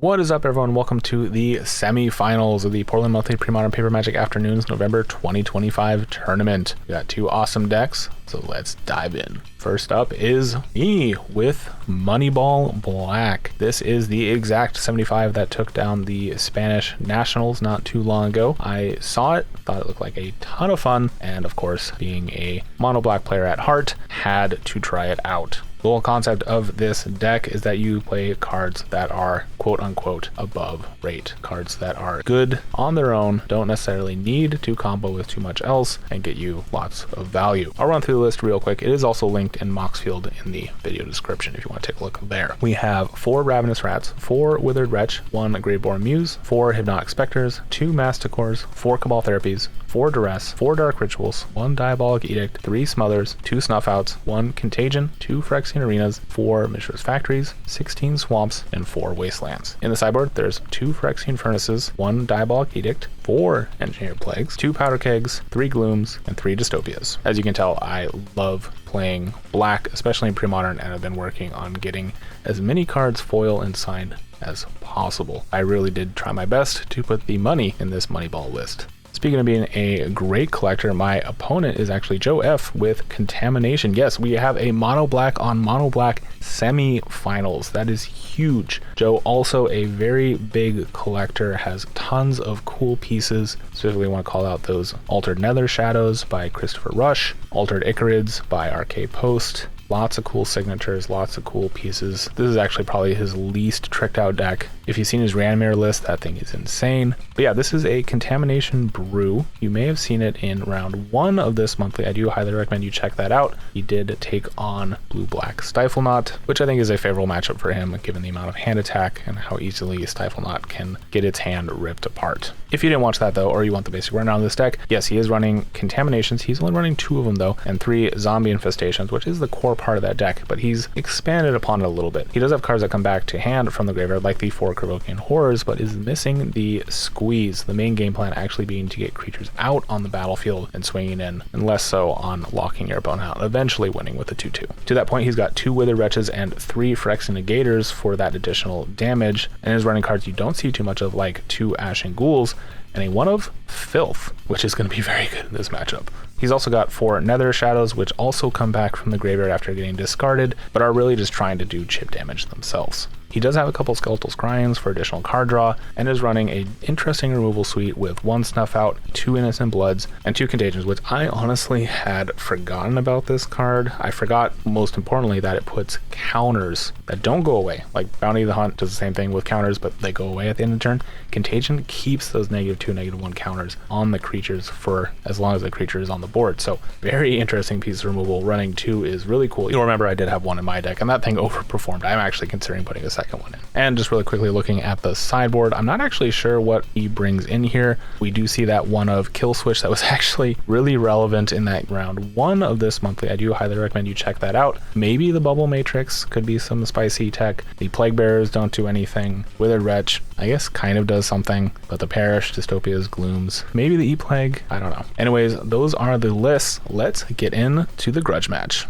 What is up, everyone? Welcome to the semifinals of the Portland Monthly Premodern Paper Magic Afternoons November 2025 tournament. We got two awesome decks, so let's dive in. First up is me with Moneyball Black. This is the exact 75 that took down the Spanish Nationals not too long ago. I saw it, thought it looked like a ton of fun, and of course, being a mono black player at heart, had to try it out. The whole concept of this deck is that you play cards that are quote-unquote above rate, cards that are good on their own, don't necessarily need to combo with too much else, and get you lots of value. I'll run through the list real quick. It is also linked in Moxfield in the video description if you want to take a look there. We have 4 Ravenous Rats, 4 Withered Wretch, 1 Graveborn Muse, 4 Hypnotic Specters, 2 Masticores, 4 Cabal Therapies, 4 Duress, 4 Dark Rituals, 1 Diabolic Edict, 3 Smothers, 2 Snuffouts, 1 Contagion, 2 Phyrexian Arenas, 4 Mishra's Factories, 16 Swamps, and 4 Wastelands. In the sideboard, there's 2 Phyrexian Furnaces, 1 Diabolic Edict, 4 Engineered Plagues, 2 Powder Kegs, 3 Glooms, and 3 Dystopias. As you can tell, I love playing black, especially in Premodern, and I've been working on getting as many cards foil and signed as possible. I really did try my best to put the money in this Moneyball list. Speaking of being a great collector, my opponent is actually Joe F with Contamination. Yes, we have a mono black on mono black semi-finals. That is huge. Joe, also a very big collector, has tons of cool pieces. Specifically want to call out those Altered Nether Shadows by Christopher Rush, Altered Icarids by RK Post. Lots of cool signatures, lots of cool pieces. This is actually probably his least tricked out deck. If you've seen his Reanimator list, that thing is insane. But yeah, this is a Contamination brew. You may have seen it in round 1 of this monthly. I do highly recommend you check that out. He did take on blue-black Stiflenought, which I think is a favorable matchup for him given the amount of hand attack and how easily Stiflenought can get its hand ripped apart. If you didn't watch that though, or you want the basic rundown of this deck, yes, he is running Contaminations. He's only running 2 of them though, and 3 Zombie Infestations, which is the core part of that deck, but he's expanded upon it a little bit. He does have cards that come back to hand from the graveyard, like the 4 Kervokian Horrors, but is missing the squeeze, the main game plan actually being to get creatures out on the battlefield and swinging in, and less so on locking your opponent out, eventually winning with a 2-2. To that point, he's got 2 Withered Wretches and 3 Phyrexian Negators for that additional damage, and is running cards you don't see too much of, like 2 Ashen Ghouls, and a 1 of Filth, which is going to be very good in this matchup. He's also got 4 Nether Shadows, which also come back from the graveyard after getting discarded, but are really just trying to do chip damage themselves. He does have a couple Skeletal Scryings for additional card draw, and is running an interesting removal suite with 1 Snuff Out, 2 Innocent Bloods, and 2 Contagions, which I honestly had forgotten about this card. I forgot, most importantly, that it puts counters that don't go away. Like Bounty of the Hunt does the same thing with counters, but they go away at the end of the turn. Contagion keeps those -2, -1 counters on the creatures for as long as the creature is on the board. So very interesting piece of removal. Running 2 is really cool. You'll remember I did have 1 in my deck, and that thing overperformed. I'm actually considering putting a second one in. And just really quickly looking at the sideboard, I'm not actually sure what he brings in here. We do see that 1 of Kill Switch that was actually really relevant in that round 1 of this monthly. I do highly recommend you check that out. Maybe the Bubble Matrix could be some spicy tech. The Plague Bearers don't do anything. Withered Wretch, I guess, kind of does something, but the Parish, Dystopias, Glooms, maybe the E-Plague, I don't know. Anyways, those are the lists. Let's get into the grudge match.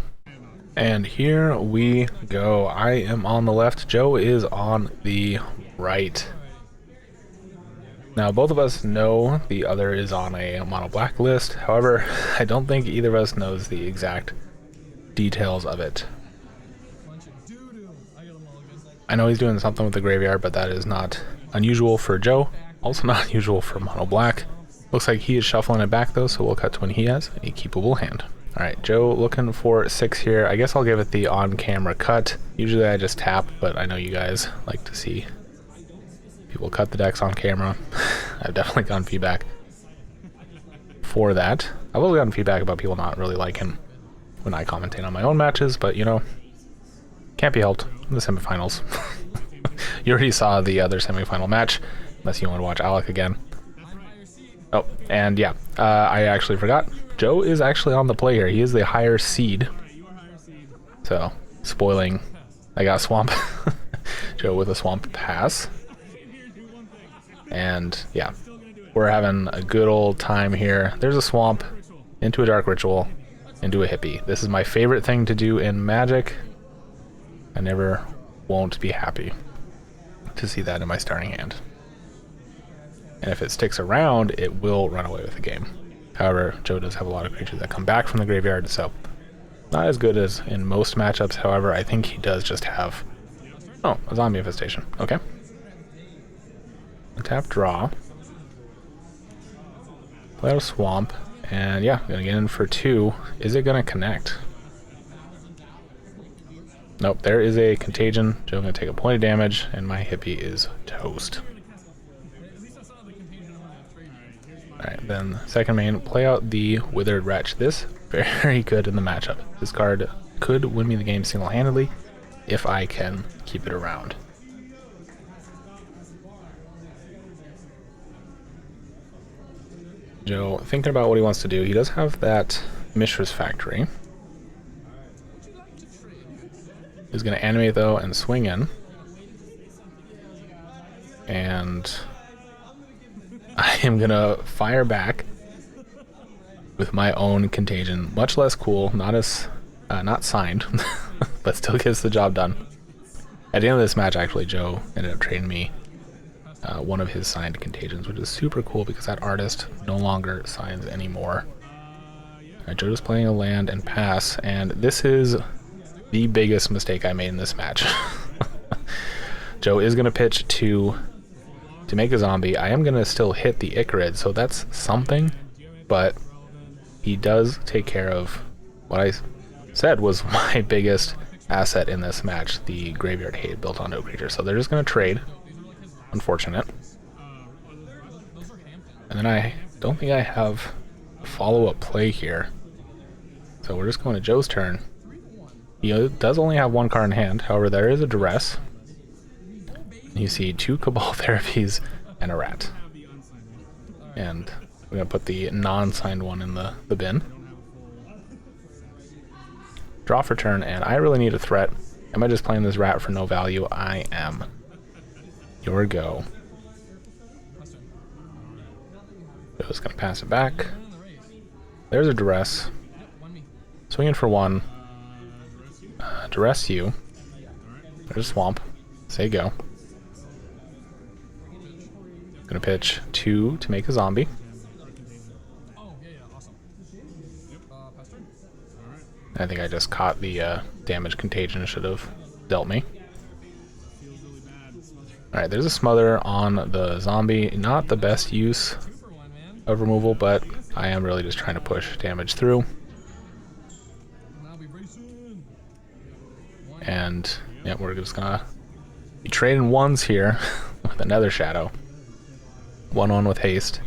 And here we go. I am on the left. Joe is on the right. Now, both of us know the other is on a mono black list. However, I don't think either of us knows the exact details of it. I know he's doing something with the graveyard, but that is not unusual for Joe. Also not unusual for mono black. Looks like he is shuffling it back though, so we'll cut to when he has a keepable hand. All right, Joe looking for 6 here. I guess I'll give it the on-camera cut. Usually I just tap, but I know you guys like to see people cut the decks on camera. I've definitely gotten feedback for that. I've also gotten feedback about people not really liking when I commentate on my own matches, but you know, can't be helped in the semifinals. You already saw the other semifinal match, unless you want to watch Alec again. Oh, and yeah, I actually forgot. Joe is actually on the play here. He is the higher seed. So, spoiling. I got Swamp. Joe with a Swamp pass. And yeah, we're having a good old time here. There's a Swamp, into a Dark Ritual, into a Hippie. This is my favorite thing to do in Magic. I never won't be happy. to see that in my starting hand. And if it sticks around, it will run away with the game. However, Joe does have a lot of creatures that come back from the graveyard, so not as good as in most matchups. However, I think he does just have... Oh, a zombie infestation. Okay. Tap draw. Play out a swamp. And yeah, gonna get in for 2. Is it gonna connect? Nope, there is a contagion. Joe gonna take a point of damage, and my hippie is toast. Alright, then second main, play out the Withered Wretch. This, very good in the matchup. This card could win me the game single-handedly if I can keep it around. Joe, thinking about what he wants to do, he does have that Mishra's Factory. He's going to animate, though, and swing in. And I am going to fire back with my own Contagion. Much less cool, not as not signed, but still gets the job done. At the end of this match, actually, Joe ended up trading me one of his signed Contagions, which is super cool because that artist no longer signs anymore. Alright, Joe is playing a land and pass, and this is the biggest mistake I made in this match. Joe is going to pitch to make a zombie. I am going to still hit the Icarid, so that's something, but he does take care of what I said was my biggest asset in this match, the Graveyard Hate built onto a creature. So they're just going to trade. Unfortunate. And then I don't think I have a follow-up play here. So we're just going to Joe's turn. He does only have 1 card in hand, however there is a Duress. You see 2 Cabal Therapies and a Rat. And we're going to put the non-signed one in the bin. Draw for turn, and I really need a threat. Am I just playing this Rat for no value? I am. Your go. Joe's going to pass it back. There's a Duress. Swinging for 1. Duress you. There's a Swamp. Say go. Gonna pitch 2 to make a zombie. I think I just caught the damage Contagion it should have dealt me. Alright, there's a Smother on the zombie. Not the best use of removal, but I am really just trying to push damage through. And yeah, we're just gonna be trading 1s here with another Shadow. 1/1 with haste.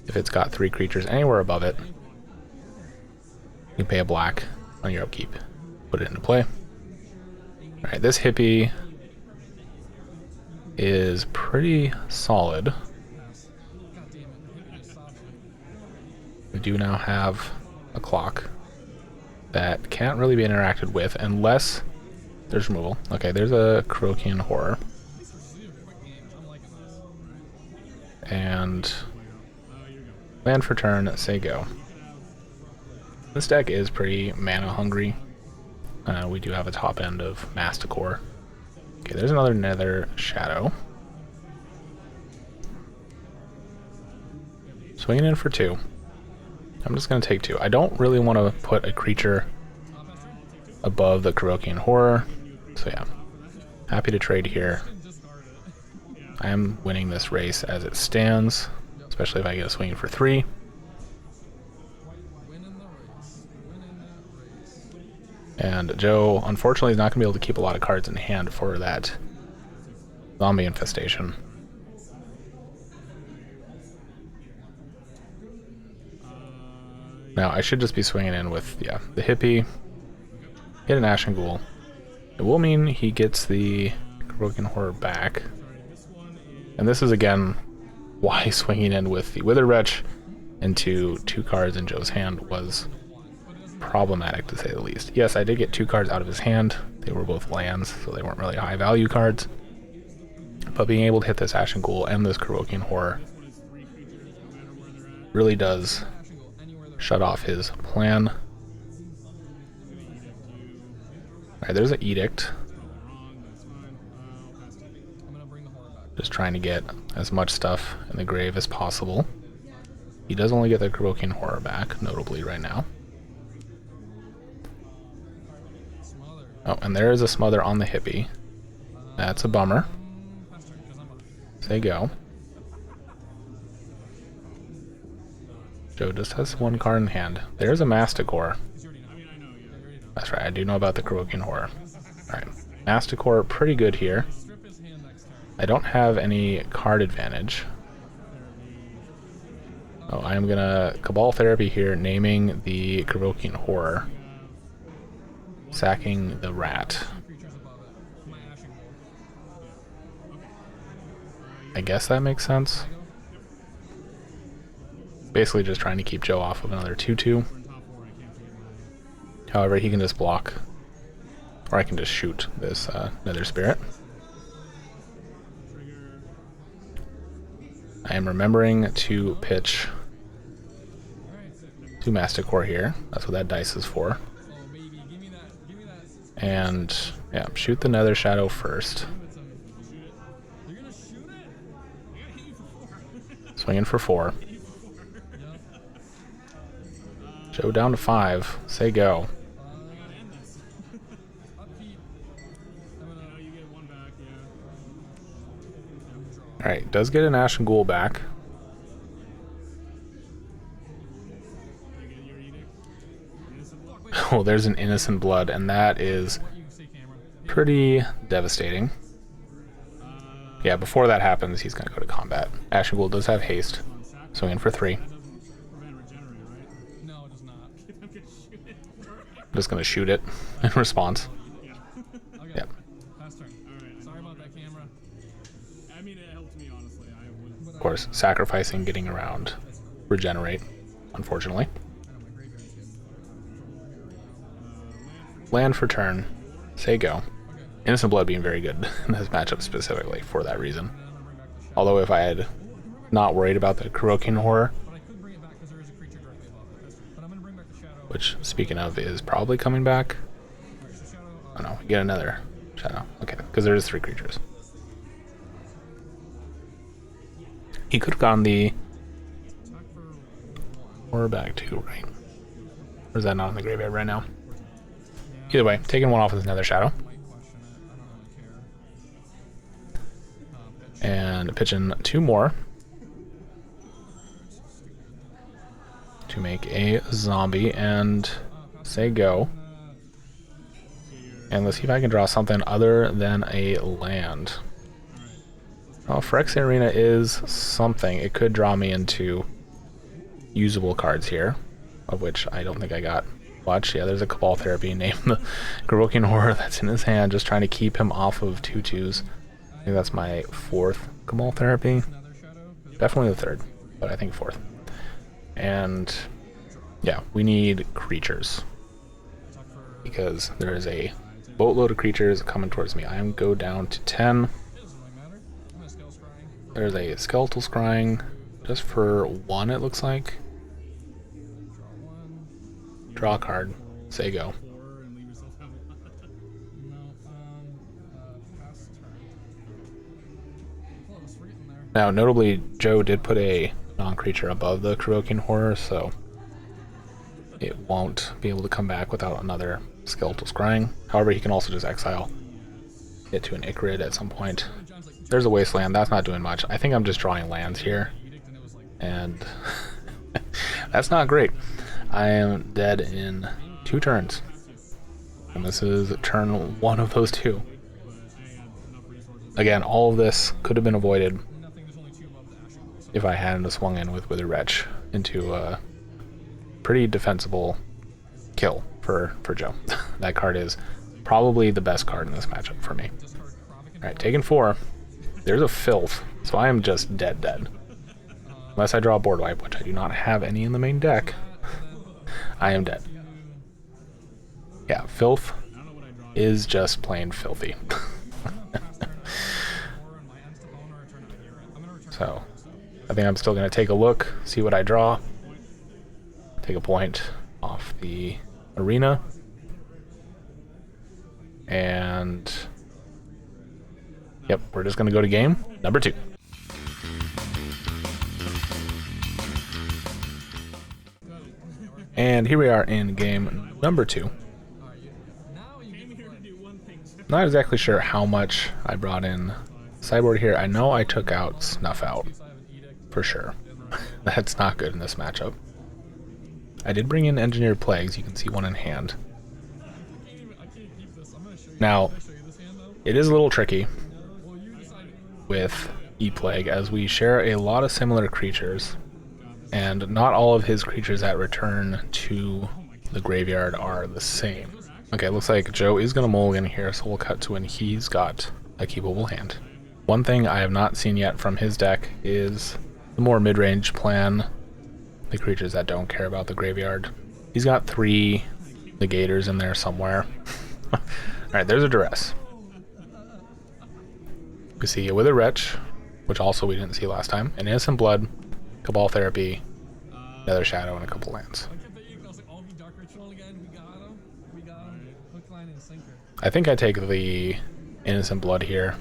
If it's got 3 creatures anywhere above it, you can pay a black on your upkeep. Put it into play. Alright, this hippie is pretty solid. We do now have a clock that can't really be interacted with unless there's removal. Okay, there's a Krokian Horror. And land for turn, say go. This deck is pretty mana hungry. We do have a top end of Masticore. Okay, there's another Nether Shadow. Swinging in for 2. I'm just going to take 2. I don't really want to put a creature above the Krokian Horror. So yeah, happy to trade here. I am winning this race as it stands, especially if I get a swing for 3. And Joe, unfortunately, is not going to be able to keep a lot of cards in hand for that zombie infestation. Now, I should just be swinging in with, yeah, the hippie, hit an Ashen Ghoul. It will mean he gets the Krokian Horror back. And this is, again, why swinging in with the Withered Wretch into 2 cards in Joe's hand was problematic, to say the least. Yes, I did get 2 cards out of his hand. They were both lands, so they weren't really high value cards. But being able to hit this Ashen Ghoul and this Krokian Horror really does shut off his plan. Alright, there's an Edict. Just trying to get as much stuff in the grave as possible. He does only get the Provoking Horror back, notably right now. Oh, and there is a smother on the hippie. That's a bummer. Say go. Joe just has one card in hand. There's a Masticore. That's right, I do know about the Provoking Horror. Alright, Masticore, pretty good here. I don't have any card advantage. Oh, I am gonna Cabal Therapy here, naming the Provoking Horror. Sacking the rat. I guess that makes sense. Basically just trying to keep Joe off of another 2/2. However, he can just block. Or I can just shoot this Nether Spirit. I am remembering to pitch 2 Masticore here. That's what that dice is for. And yeah, shoot the Nether Shadow first. Swinging for 4. Joe down to 5. Say go. Alright, does get an Ashen Ghoul back. Oh, there's an Innocent Blood, and that is pretty devastating. Yeah, before that happens, he's going to go to combat. Ashen Ghoul does have haste, swinging for 3. I'm just going to shoot it in response. Yep. Of course, sacrificing, getting around, regenerate, unfortunately. Land for turn. Say go. Innocent Blood being very good in this matchup specifically for that reason. Although if I had not worried about the Provoking Horror, which, speaking of, is probably coming back. Oh no, get another Shadow. Okay, because there's 3 creatures. He could have gotten the Horror back too, right? Or is that not in the graveyard right now? Either way, taking one off with another Shadow. And pitching 2 more to make a zombie and say go. And let's see if I can draw something other than a land. Well, Phyrexian Arena is something. It could draw me into usable cards here, of which I don't think I got much. Yeah, there's a Cabal Therapy named the Provoking Horror that's in his hand, just trying to keep him off of 2/2s. I think that's my 4th Cabal Therapy. Definitely the 3rd, but I think 4th. And yeah, we need creatures. Because there is a boatload of creatures coming towards me. I am go down to 10. There's a Skeletal Scrying, just for 1 it looks like. Draw a card. Say go. Now, notably, Joe did put a non-creature above the Provoking Horror, so it won't be able to come back without another Skeletal Scrying. However, he can also just exile it to an Ichrid at some point. There's a Wasteland. That's not doing much. I think I'm just drawing lands here, and that's not great. I am dead in 2 turns, and this is turn 1 of those 2. Again, all of this could have been avoided if I hadn't swung in with Wither Wretch into a pretty defensible kill for Joe. That card is probably the best card in this matchup for me. Alright, taking 4. There's a Filth, so I am just dead. Unless I draw a board wipe, which I do not have any in the main deck, I am dead. Yeah, Filth is just plain filthy. So, I think I'm still going to take a look, see what I draw, take a point off the arena, Yep, we're just gonna go to game number 2. And here we are in game number 2. Not exactly sure how much I brought in sideboard here. I know I took out Snuff Out for sure. That's not good in this matchup. I did bring in Engineered Plagues. You can see one in hand. Now, it is a little tricky with E-Plague as we share a lot of similar creatures, and not all of his creatures that return to the graveyard are the same. Okay, looks like Joe is going to mulligan here, so we'll cut to when he's got a keepable hand. One thing I have not seen yet from his deck is the more mid-range plan, the creatures that don't care about the graveyard. He's got 3 negators in there somewhere. Alright, there's a Duress. We see a Wither Wretch, which also we didn't see last time, an Innocent Blood, Cabal Therapy, Nether Shadow, and a couple lands. I think I take the Innocent Blood here.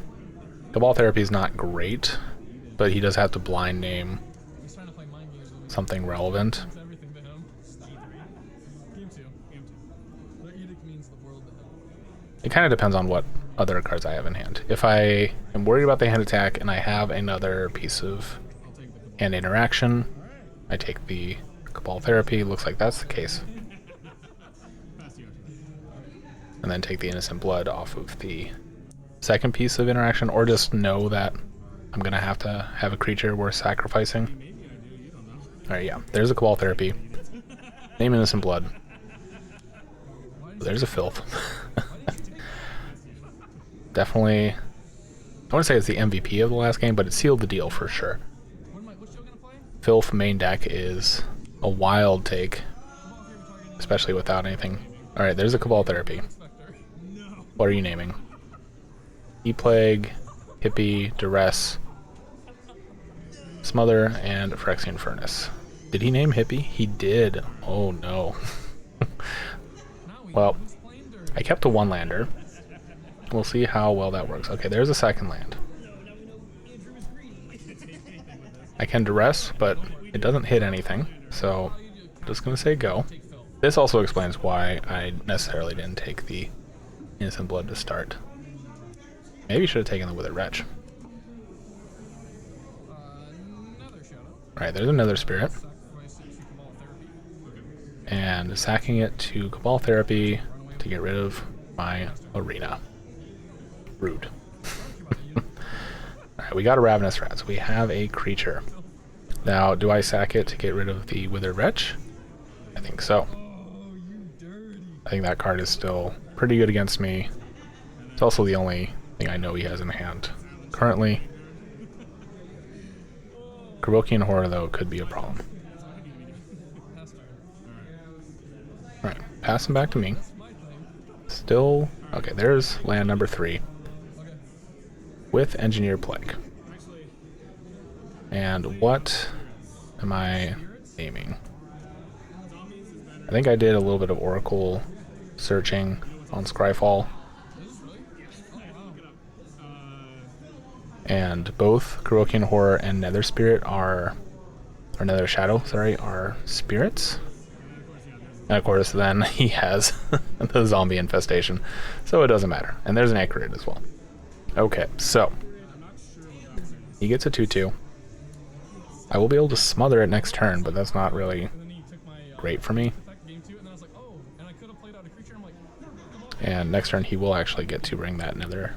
Cabal Therapy is not great, but he does have to blind name something relevant. It kind of depends on what other cards I have in hand. If I am worried about the hand attack and I have another piece of hand interaction, I take the Cabal Therapy. Looks like that's the case. And then take the Innocent Blood off of the second piece of interaction, or just know that I'm going to have a creature worth sacrificing. Alright, yeah, there's a Cabal Therapy. Name Innocent Blood. There's a Filth. Definitely, I want to say it's the MVP of the last game, but it sealed the deal for sure. Filth main deck is a wild take, especially without anything. Alright, there's a Cabal Therapy. What are you naming? E-Plague, Hippie, Duress, Smother, and Phyrexian Furnace. Did he name Hippie? He did. Oh no. Well, I kept a 1-lander. We'll see how well that works. Okay, there's a second land. I can Duress, but it doesn't hit anything, so I'm just going to say go. This also explains why I necessarily didn't take the Innocent Blood to start. Maybe should have taken the Wither Wretch. Alright, there's another Spirit. And sacking it to Cabal Therapy to get rid of my Arena. Rude. Alright, we got a Ravenous Rat, so we have a creature. Now, do I sack it to get rid of the Wither Wretch? I think so. I think that card is still pretty good against me. It's also the only thing I know he has in hand currently. Kerokian Horror, though, could be a problem. Alright, pass him back to me. Still... okay, there's land number 3. With Engineered Plague. And what am I aiming? I think I did a little bit of Oracle searching on Scryfall. And both Kerokian Horror and Nether Spirit or Nether Shadow, sorry, are spirits. And of course then he has the zombie infestation, so it doesn't matter. And there's an Anchorite as well. Okay, so he gets a 2/2. I will be able to smother it next turn, but that's not really great for me. And next turn he will actually get to bring that Nether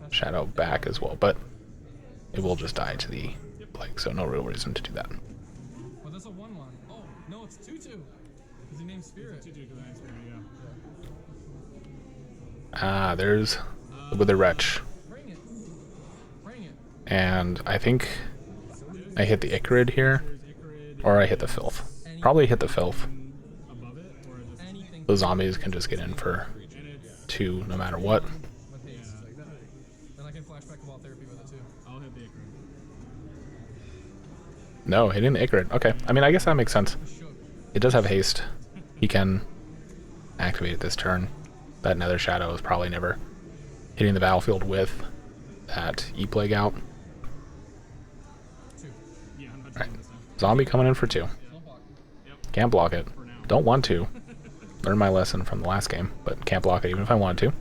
Shadow back as well, but it will just die to the Plague, so no real reason to do that. Well, that's a 1/1. Oh, no, it's 2/2. Because he named Spirit. Ah, there's the Wither Wretch. And I think I hit the Icarid here, or I hit the Filth. Probably hit the Filth. The zombies can just get in for 2 no matter what. No, hitting the Icarid. Okay, I mean, I guess that makes sense. It does have haste. He can activate it this turn. That Nether Shadow is probably never hitting the battlefield with that E-Plague out. Two. Alright. Zombie coming in for 2. Can't block it. Don't want to. Learned my lesson from the last game, but can't block it even if I want to.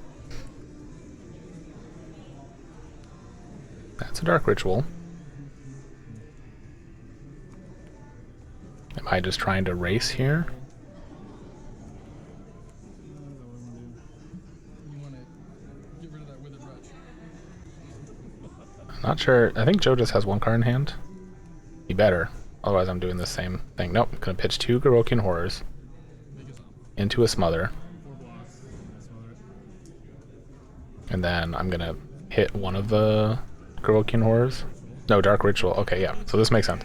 That's a Dark Ritual. Am I just trying to race here? You want to get rid of that withered wretch. I'm not sure. I think Joe just has 1 card in hand. He better. Otherwise I'm doing the same thing. Nope. I'm going to pitch 2 Garokian Horrors into a Smother. And then I'm going to hit one of the Garokian Horrors. No, Dark Ritual. Okay, yeah. So this makes sense.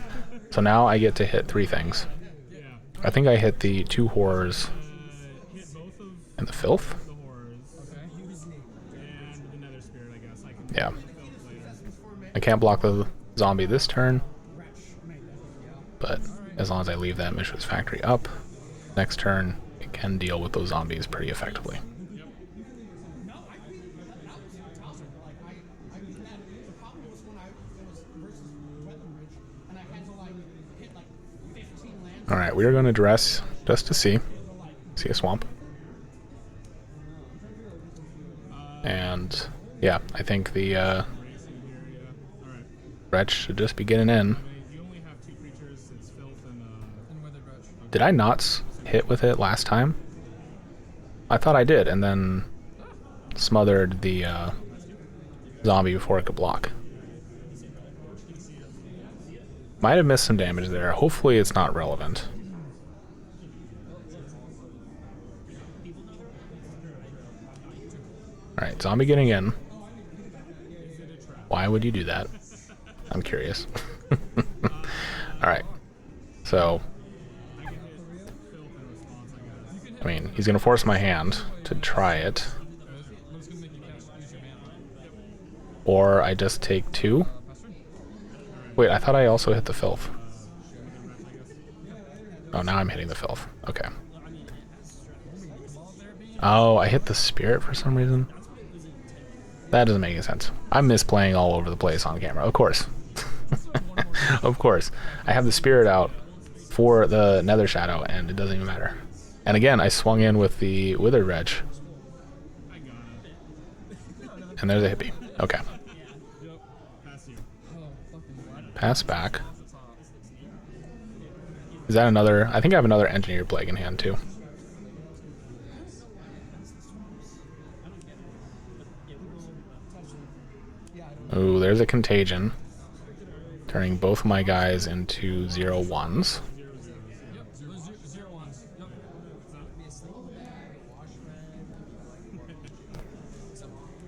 So now I get to hit 3 things. I think I hit the 2 Horrors and the Filth. Yeah. I can't block the zombie this turn, but as long as I leave that Mishra's Factory up, next turn it can deal with those zombies pretty effectively. Alright, we are going to dress just to see. See a swamp. And yeah, I think the wretch should just be getting in. Did I not hit with it last time? I thought I did, and then smothered the zombie before it could block. Might have missed some damage there. Hopefully it's not relevant. Alright, zombie getting in. Why would you do that? I'm curious. Alright. So, I mean, he's gonna force my hand to try it. Or I just take 2. Wait, I thought I also hit the Filth. Oh, now I'm hitting the Filth. Okay. Oh, I hit the Spirit for some reason. That doesn't make any sense. I'm misplaying all over the place on camera. Of course. Of course. I have the Spirit out for the Nether Shadow, and it doesn't even matter. And again, I swung in with the Withered Wretch. And there's a hippie. Okay. Pass back. Is that another? I think I have another Engineered Plague in hand too. Ooh, there's a Contagion. Turning both of my guys into 0/1s.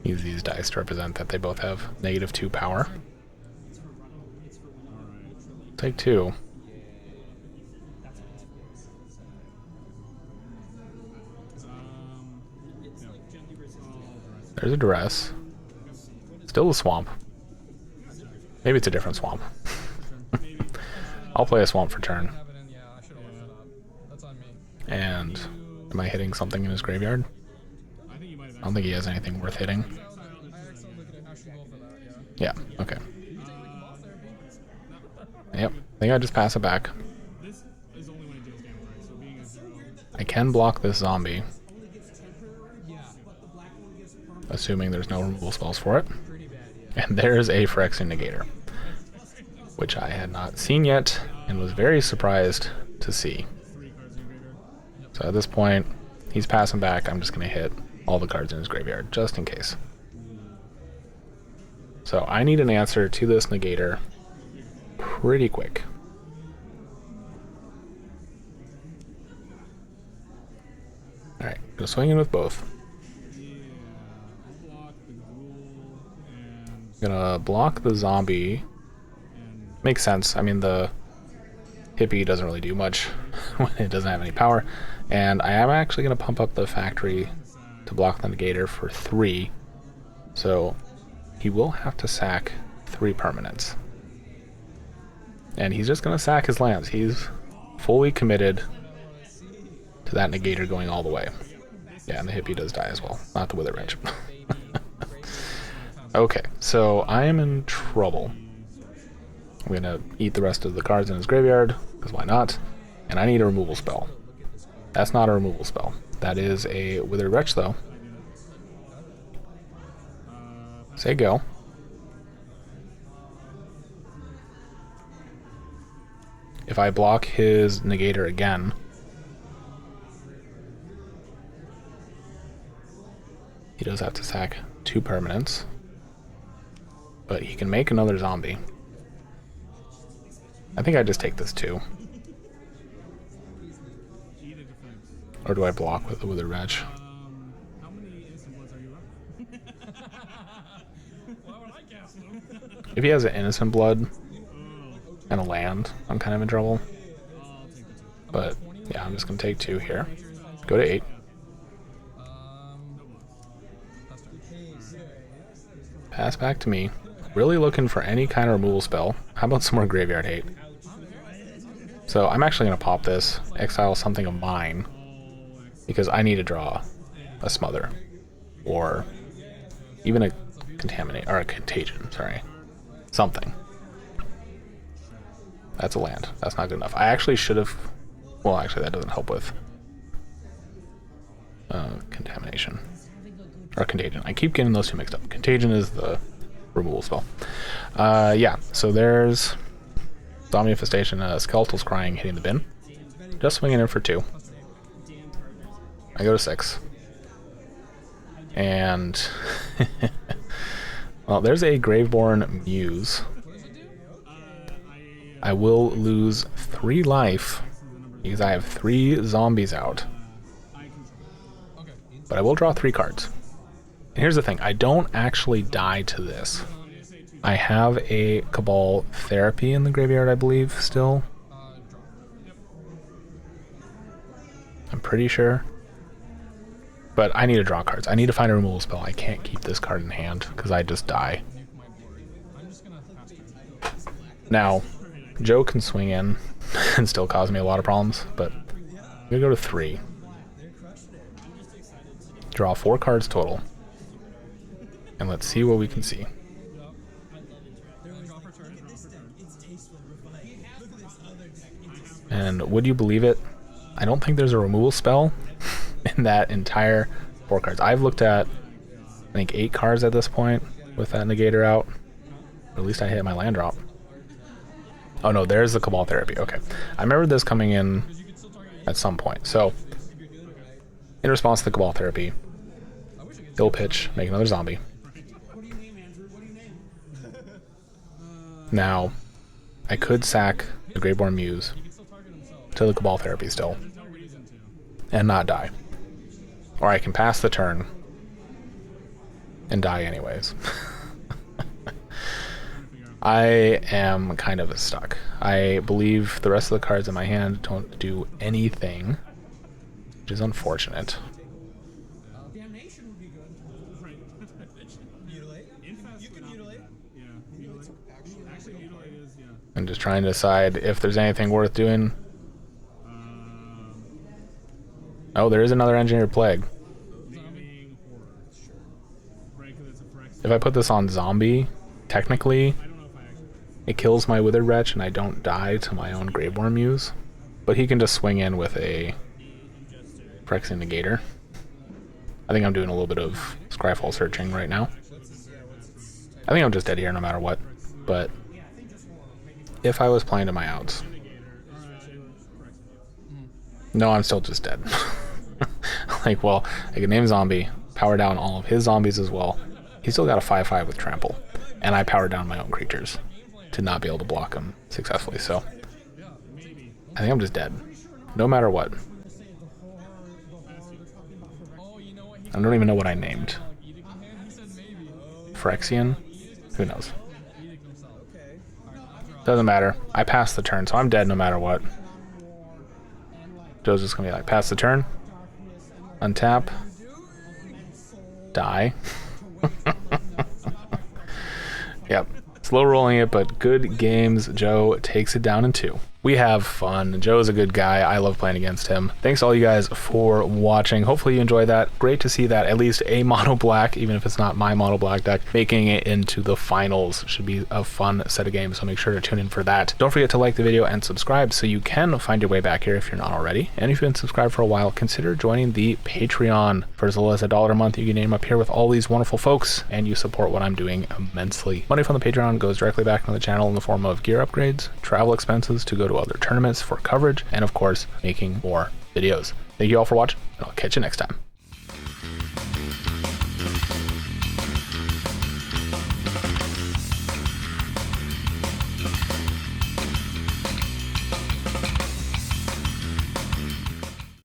Use these dice to represent that they both have -2 power. Take 2. There's a Duress. Still a Swamp. Maybe it's a different Swamp. I'll play a Swamp for turn. And am I hitting something in his graveyard? I don't think he has anything worth hitting. Yeah, okay. Yep, I think I just pass it back. I can block this zombie, assuming there's no removal spells for it. And there's a Phyrexian Negator, which I had not seen yet and was very surprised to see. So at this point, he's passing back. I'm just going to hit all the cards in his graveyard, just in case. So I need an answer to this Negator pretty quick. Alright, go swing in with both. Gonna block the zombie. Makes sense. I mean, the hippie doesn't really do much when it doesn't have any power. And I am actually gonna pump up the factory to block the Negator for 3. So he will have to sack 3 permanents. And he's just gonna sack his lands. He's fully committed to that Negator going all the way. Yeah, and the hippie does die as well. Not the Wither Wrench. Okay, so I am in trouble. I'm gonna eat the rest of the cards in his graveyard, because why not? And I need a removal spell. That's not a removal spell. That is a Withered Wretch, though. Say go. If I block his Negator again, he does have to sack 2 permanents, but he can make another zombie. I think I just take this too. Or do I block with the Withered Wretch? How many Innocent Bloods are you running? Why would I cast them? If he has an Innocent Blood and a land, I'm kind of in trouble. But yeah, I'm just gonna take 2 here. Go to 8. Pass back to me. Really looking for any kind of removal spell. How about some more Graveyard Hate? So I'm actually gonna pop this, exile something of mine, because I need to draw a Smother, or even a Contaminate, or a Contagion, sorry. Something. That's a land. That's not good enough. I actually should have... Well, actually, that doesn't help with Contamination. Or Contagion. I keep getting those two mixed up. Contagion is the removal spell. Yeah, so there's Zombie Infestation, Skeletal's Crying, hitting the bin. Just swinging in for 2. I go to 6. And... well, there's a Graveborn Muse. I will lose 3 life because I have 3 zombies out. But I will draw 3 cards. And here's the thing, I don't actually die to this. I have a Cabal Therapy in the graveyard, I believe, still. I'm pretty sure. But I need to draw cards. I need to find a removal spell. I can't keep this card in hand because I just die. Now, Joe can swing in and still cause me a lot of problems, but I'm going to go to 3. Draw 4 cards total. And let's see what we can see. And would you believe it? I don't think there's a removal spell in that entire 4 cards. I've looked at, I think, 8 cards at this point with that Negator out. Or at least I hit my land drop. Oh no, there's the Cabal Therapy. Okay. I remember this coming in at some point. So, in response to the Cabal Therapy, he'll pitch, make another zombie. Now, I could sack the Graveborn Muse to the Cabal Therapy still, and not die. Or I can pass the turn and die anyways. I am kind of stuck. I believe the rest of the cards in my hand don't do anything, which is unfortunate. Damnation would be good. Right. Mutilate? You can mutilate. Yeah. Mutilate. Actually, mutilate is, yeah. I'm just trying to decide if there's anything worth doing. Oh, there is another Engineered Plague. If I put this on zombie, technically, it kills my Withered Wretch and I don't die to my own Graveborn Muse. But he can just swing in with a Phyrexian Negator. I think I'm doing a little bit of Scryfall searching right now. I think I'm just dead here no matter what. But if I was playing to my outs... No, I'm still just dead. Like, well, I can name zombie, power down all of his zombies as well. He's still got a 5/5 with trample. And I power down my own creatures to not be able to block him successfully. So I think I'm just dead, no matter what. I don't even know what I named. Phyrexian? Who knows? Doesn't matter. I passed the turn, so I'm dead no matter what. Joe's just gonna be like, pass the turn, untap, die. Yep. Slow rolling it, but good games. Joe takes it down in 2. We have fun. Joe's a good guy. I love playing against him. Thanks all you guys for watching. Hopefully you enjoyed that. Great to see that at least a mono black, even if it's not my mono black deck, making it into the finals. Should be a fun set of games, so make sure to tune in for that. Don't forget to like the video and subscribe so you can find your way back here if you're not already. And if you've been subscribed for a while, consider joining the Patreon. For as little as $1 a month, you can name up here with all these wonderful folks, and you support what I'm doing immensely. Money from the Patreon goes directly back into the channel in the form of gear upgrades, travel expenses to go to other tournaments for coverage, and of course, making more videos. Thank you all for watching, and I'll catch you next time.